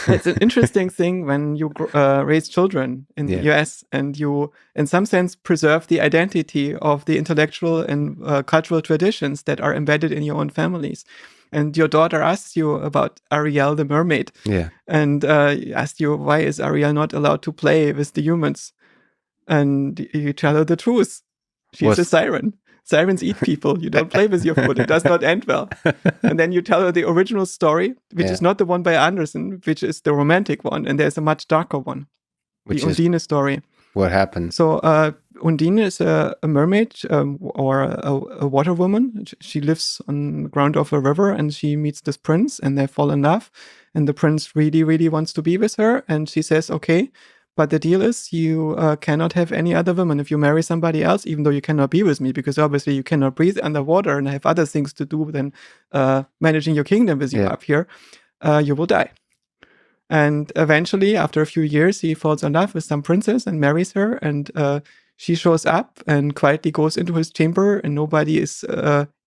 It's an interesting thing when you raise children in the US and you, in some sense, preserve the identity of the intellectual and cultural traditions that are embedded in your own families. And your daughter asks you about Ariel the mermaid. Yeah. And asked you, why is Ariel not allowed to play with the humans? And you tell her the truth. She's a siren. Sirens eat people. You don't play with your food. It does not end well. And then you tell her the original story, which is not the one by Andersen, which is the romantic one. And there's a much darker one, which the Undine story. What happened? So Undine is a mermaid or a water woman. She lives on the ground of a river and she meets this prince and they fall in love. And the prince really, really wants to be with her. And she says, okay, but the deal is you cannot have any other woman if you marry somebody else, even though you cannot be with me, because obviously you cannot breathe underwater and have other things to do than managing your kingdom with you up here. You will die. And eventually, after a few years, he falls in love with some princess and marries her. And she shows up and quietly goes into his chamber, and nobody is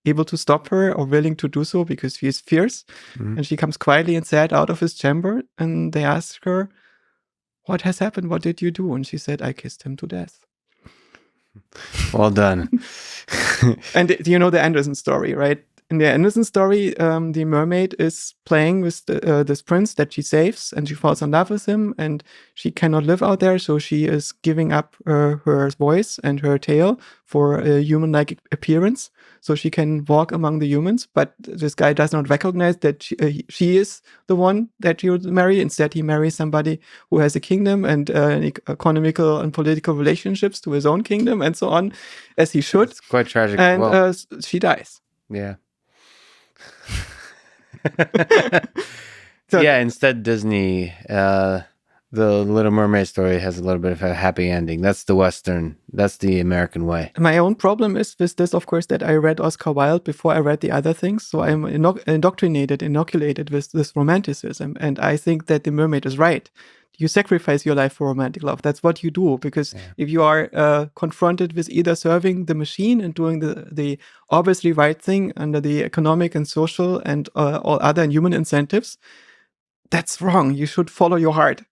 able to stop her or willing to do so because she is fierce. And she comes quietly and sad out of his chamber. And they ask her, what has happened? What did you do? And she said, I kissed him to death. Well done. And you know the Andersen story, right? In the Andersen story, the mermaid is playing with this prince that she saves, and she falls in love with him, and she cannot live out there, so she is giving up her voice and her tail for a human-like appearance, so she can walk among the humans. But this guy does not recognize that she is the one that he would marry. Instead, he marries somebody who has a kingdom and economical and political relationships to his own kingdom, and so on, as he should. It's quite tragic. And she dies. Yeah. So, yeah, instead Disney, the Little Mermaid story has a little bit of a happy ending. That's the American way. My own problem is with this, of course, that I read Oscar Wilde before I read the other things. So I'm inoculated with this romanticism. And I think that the mermaid is right. You sacrifice your life for romantic love. That's what you do. Because if you are confronted with either serving the machine and doing the obviously right thing under the economic and social and all other human incentives, that's wrong. You should follow your heart.